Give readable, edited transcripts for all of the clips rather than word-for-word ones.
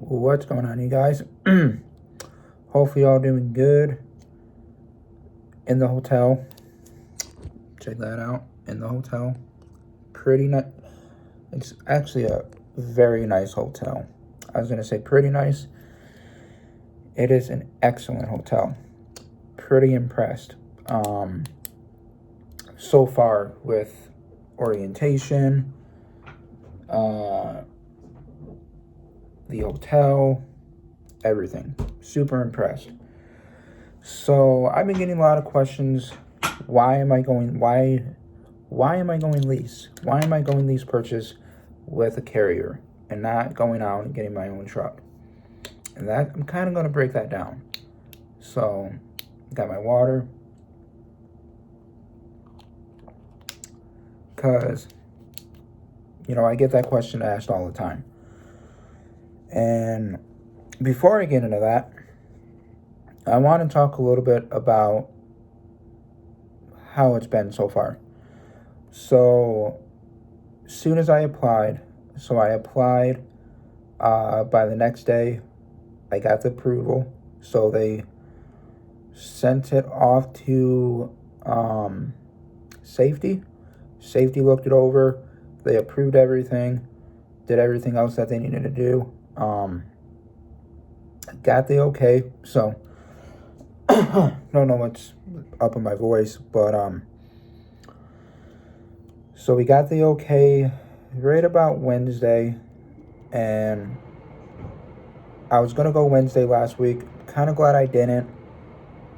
What's going on, you guys? Hopefully y'all doing good in the hotel. Check that out. In the hotel. Pretty nice. It's actually a very nice hotel. I was going to say pretty nice. It is an excellent hotel. Pretty impressed so far with orientation, the hotel, everything. Super impressed. So I've been getting a lot of questions. Why am I going lease? Why am I going lease purchase with a carrier and not going out and getting my own truck? And that I'm kind of going to break that down. So got my water, because I get that question asked all the time. And before I get into that, I want to talk a little bit about how it's been so far. So, soon as I applied, by the next day, I got the approval. So they sent it off to safety. Safety looked it over. They approved everything, did everything else that they needed to do. Got the okay. So, don't know what's up in my voice, but so we got the okay right about Wednesday, and I was gonna go Wednesday last week. Kind of glad I didn't.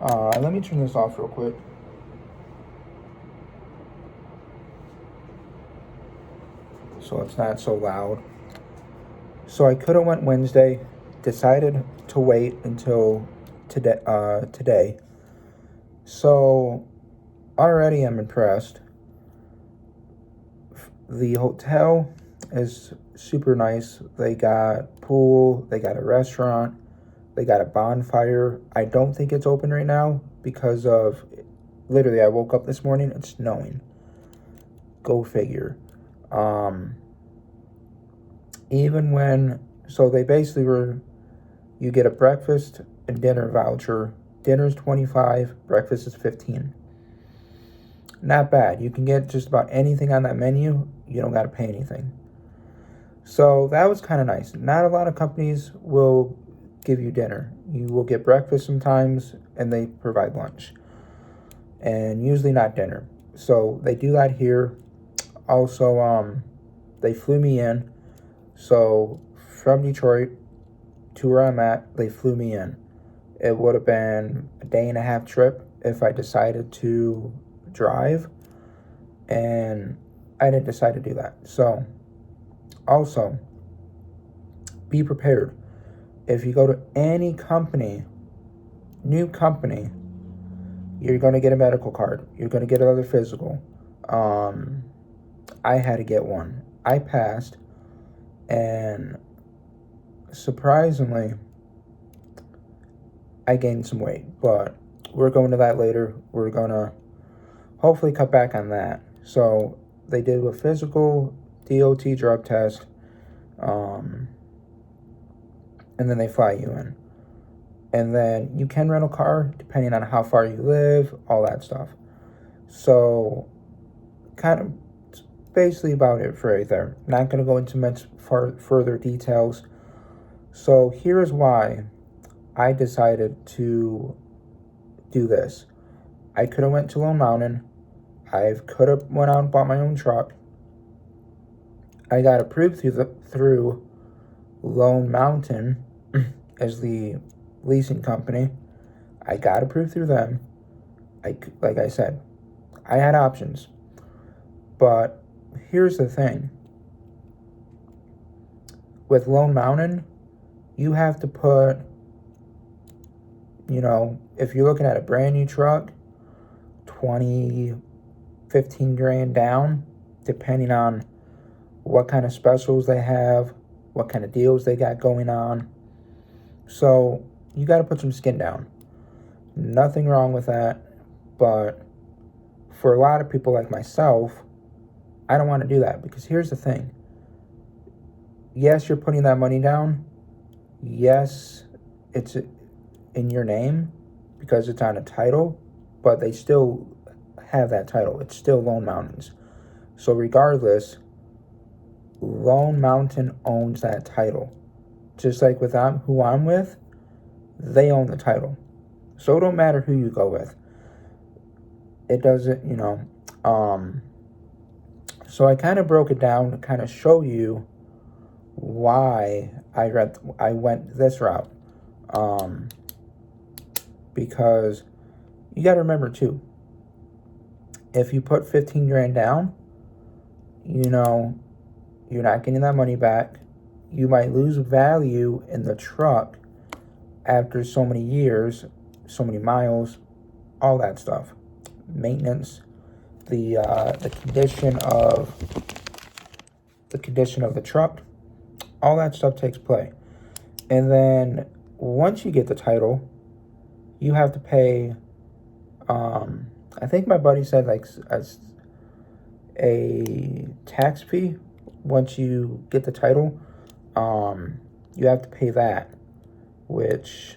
Let me turn this off real quick. So it's not so loud. So I could have went Wednesday, decided to wait until today. So already I'm impressed. The hotel is super nice. They got pool, they got a restaurant, they got a bonfire. I don't think it's open right now because of, literally, I woke up this morning, it's snowing. Go figure. So they basically you get a breakfast and dinner voucher. Dinner's $25, breakfast is $15. Not bad. You can get just about anything on that menu. You don't got to pay anything. So that was kind of nice. Not a lot of companies will give you dinner. You will get breakfast sometimes, and they provide lunch. And usually not dinner. So they do that here. Also, they flew me in. So from Detroit to where I'm at, they flew me in. It would have been a day and a half trip if I decided to drive, and I didn't decide to do that. So also, be prepared. If you go to any company, new company, you're going to get a medical card. You're going to get another physical. I had to get one. I passed, and surprisingly, I gained some weight, but we're going to that later. We're going to hopefully cut back on that. So they did a physical, DOT drug test, and then they fly you in. And then you can rent a car depending on how far you live, all that stuff. So kind of basically about it for right there. Not going to go into much further details. So here's why I decided to do this. I could have went to Lone Mountain. I could have went out and bought my own truck. I got approved through Lone Mountain as the leasing company. I got approved through them. Like I said, I had options. But here's the thing. With Lone Mountain, you have to put, if you're looking at a brand new truck, 15 grand down, depending on what kind of specials they have, what kind of deals they got going on. So you got to put some skin down. Nothing wrong with that. But for a lot of people like myself, I don't want to do that, because here's the thing. Yes, you're putting that money down. yes, it's in your name because it's on a title, but they still have that title. It's still Lone Mountain's. So regardless, Lone Mountain owns that title. Just like with who I'm with, they own the title. So it don't matter who you go with. It doesn't, so I kind of broke it down to kind of show you why I went this route. Because you got to remember too, if you put 15 grand down, you're not getting that money back. You might lose value in the truck after so many years, so many miles, all that stuff. Maintenance, the condition of the truck, all that stuff takes play. And then once you get the title, you have to pay, I think my buddy said like a tax fee. Once you get the title, you have to pay that, which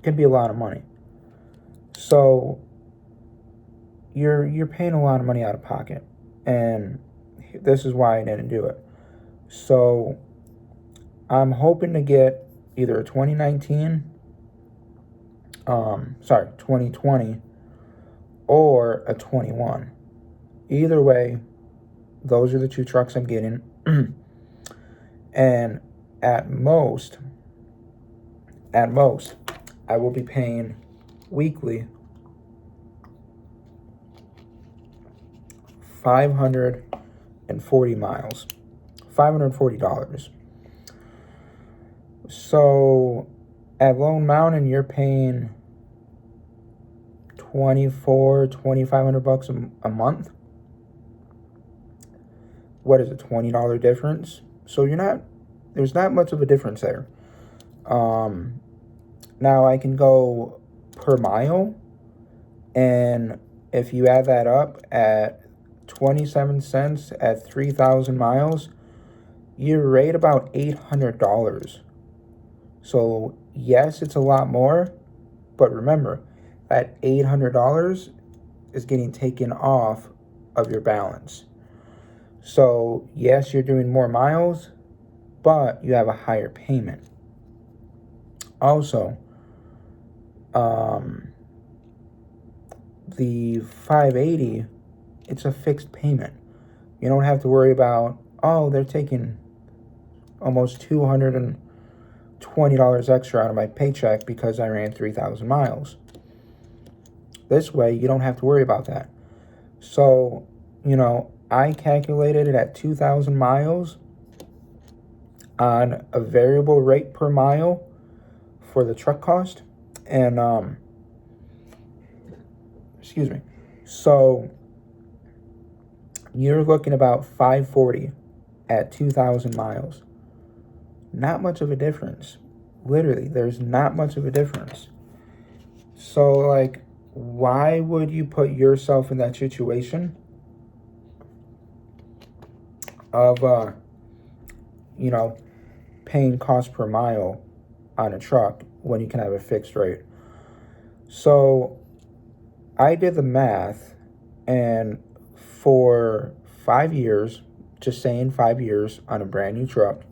can be a lot of money. So you're paying a lot of money out of pocket, and this is why I didn't do it. So I'm hoping to get either a 2020 or a 21. Either way, those are the two trucks I'm getting. And at most, I will be paying weekly $540. So at Lone Mountain, you're paying $2,500 a month. What is it, $20 difference? So there's not much of a difference there. Now I can go per mile, and if you add that up at 27 cents at 3,000 miles, you're right about $800. So yes, it's a lot more, but remember, that $800 is getting taken off of your balance. So yes, you're doing more miles, but you have a higher payment. Also, the 580, it's a fixed payment. You don't have to worry about, they're taking almost $220 extra out of my paycheck because I ran 3,000 miles. This way, you don't have to worry about that. So, I calculated it at 2,000 miles on a variable rate per mile for the truck cost. And, so you're looking about $540 at 2,000 miles. Not much of a difference. Literally, there's not much of a difference. So, why would you put yourself in that situation of, paying cost per mile on a truck when you can have a fixed rate? So I did the math, and for 5 years, just saying 5 years on a brand new truck,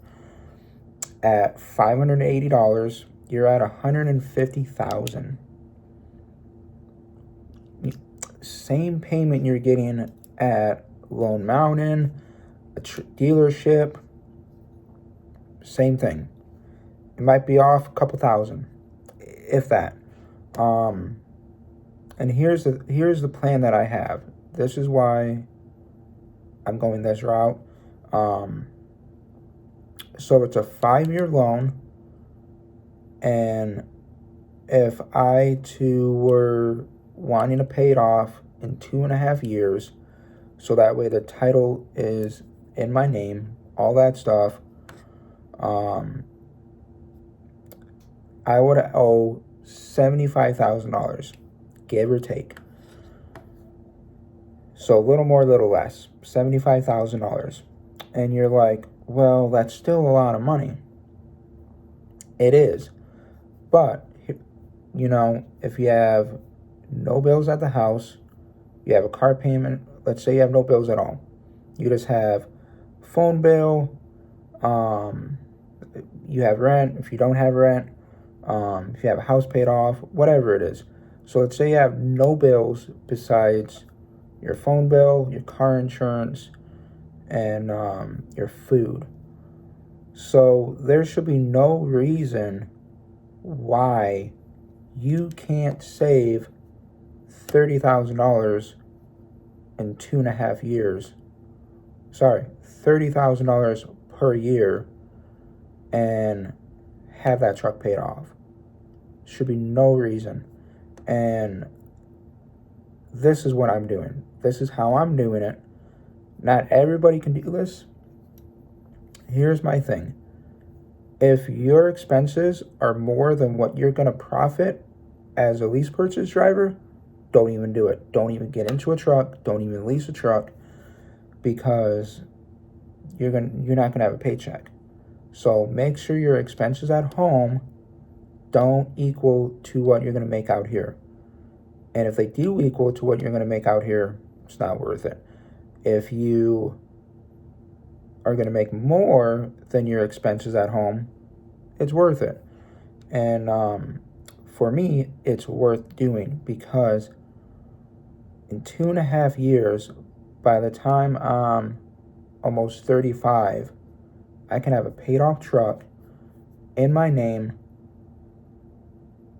at $580, you're at $150,000. Same payment you're getting at Lone Mountain, a dealership, same thing. It might be off a couple thousand, if that. And here's the plan that I have. This is why I'm going this route. So it's a 5-year loan, and if I too were wanting to pay it off in 2.5 years, so that way the title is in my name, all that stuff, I would owe $75,000, give or take. So a little more, a little less, $75,000. And you're like, well, that's still a lot of money. It is. But, you know, if you have no bills at the house, you have a car payment, let's say you have no bills at all. You just have phone bill, you have rent, if you don't have rent, if you have a house paid off, whatever it is. So let's say you have no bills besides your phone bill, your car insurance, and your food. So there should be no reason why you can't save $30,000 in 2.5 years. Sorry, $30,000 per year and have that truck paid off. Should be no reason. And this is what I'm doing. This is how I'm doing it. Not everybody can do this. Here's my thing. If your expenses are more than what you're going to profit as a lease purchase driver, don't even do it. Don't even get into a truck. Don't even lease a truck, because you're not going to have a paycheck. So make sure your expenses at home don't equal to what you're going to make out here. And if they do equal to what you're going to make out here, it's not worth it. If you are going to make more than your expenses at home, it's worth it. And for me, it's worth doing, because in 2.5 years, by the time I'm almost 35, I can have a paid off truck in my name,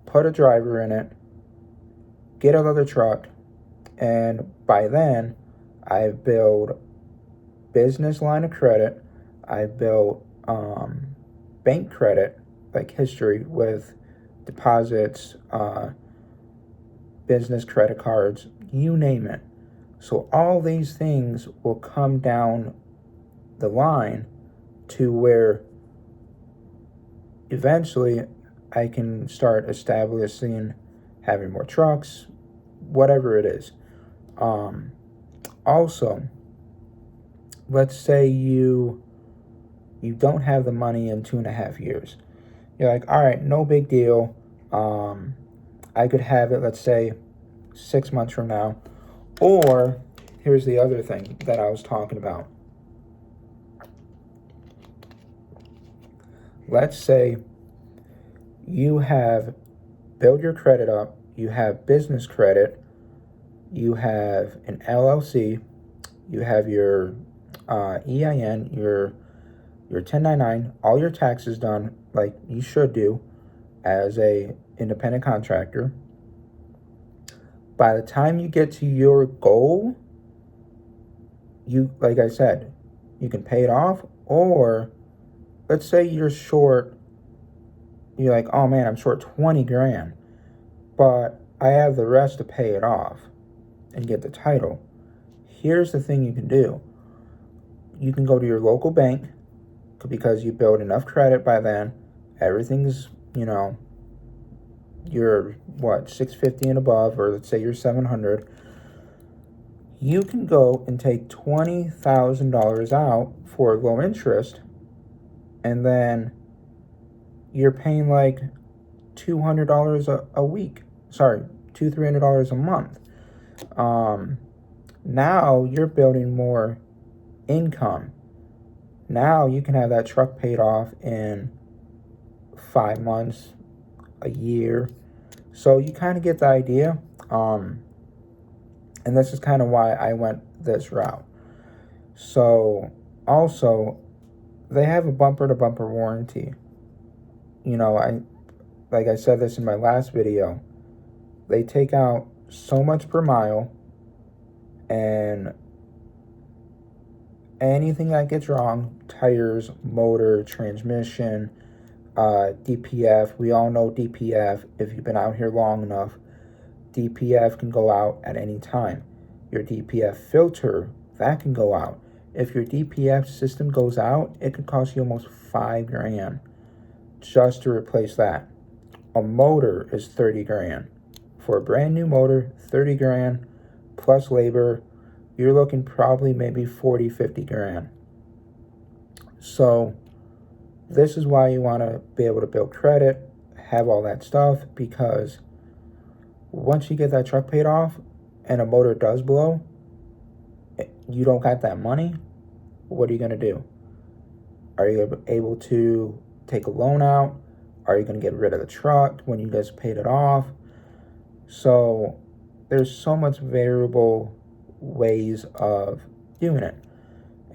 put a driver in it, get another truck, and by then I've built business line of credit, I've built bank credit, like history with deposits, business credit cards, you name it. So all these things will come down the line to where eventually I can start establishing having more trucks, whatever it is. Also, let's say you don't have the money in 2.5 years. You're like, all right, no big deal. I could have it, let's say, 6 months from now. Or here's the other thing that I was talking about. Let's say you have built your credit up, you have business credit, you have an LLC, you have your EIN, your 1099, all your taxes done like you should do as a independent contractor. By the time you get to your goal, you, like I said, you can pay it off. Or let's say you're like, oh man, I'm short 20 grand, but I have the rest to pay it off and get the title. Here's the thing you can do. You can go to your local bank, because you build enough credit by then. Everything's, you're 650 and above, or let's say you're 700. You can go and take $20,000 out for low interest, and then you're paying like $200 a week. Sorry, $300 a month. Now you're building more income. Now you can have that truck paid off in 5 months, a year. So you kind of get the idea. And this is kind of why I went this route. So also, they have a bumper to bumper warranty. Like I said this in my last video, they take out so much per mile, and anything that gets wrong, tires, motor, transmission, DPF, we all know DPF. If you've been out here long enough, DPF can go out at any time. Your DPF filter, that can go out. If your DPF system goes out, it could cost you almost $5 grand just to replace that. A motor is 30 grand. For a brand new motor, 30 grand plus labor, you're looking probably maybe 40, 50 grand. So This is why you want to be able to build credit, have all that stuff, because once you get that truck paid off and a motor does blow, you don't got that money, what are you going to do? Are you able to take a loan out? Are you going to get rid of the truck when you just paid it off? So there's so much variable ways of doing it.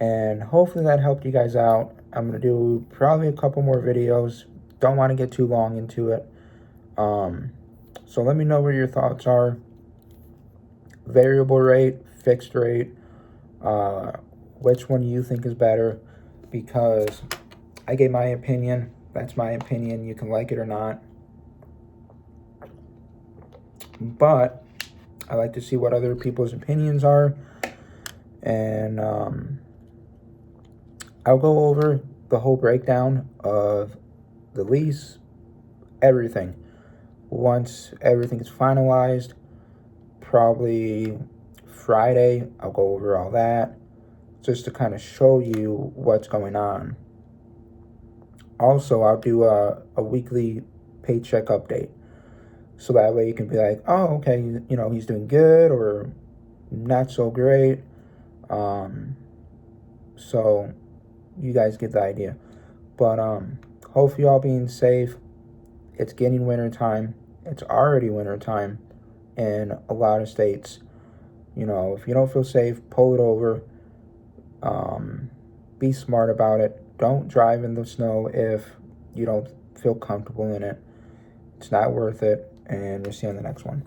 And hopefully that helped you guys out. I'm going to do probably a couple more videos. Don't want to get too long into it. So let me know what your thoughts are. Variable rate, fixed rate, which one you think is better, because I gave my opinion. That's my opinion. You can like it or not. But I like to see what other people's opinions are. And I'll go over the whole breakdown of the lease, everything. Once everything is finalized, probably Friday, I'll go over all that just to kind of show you what's going on. Also, I'll do a weekly paycheck update. So that way you can be like, oh, okay, you know, he's doing good or not so great. So you guys get the idea. But hopefully y'all being safe. It's getting winter time. It's already winter time in a lot of states. You know, if you don't feel safe, pull it over. Be smart about it. Don't drive in the snow if you don't feel comfortable in it. It's not worth it. And we'll see you on the next one.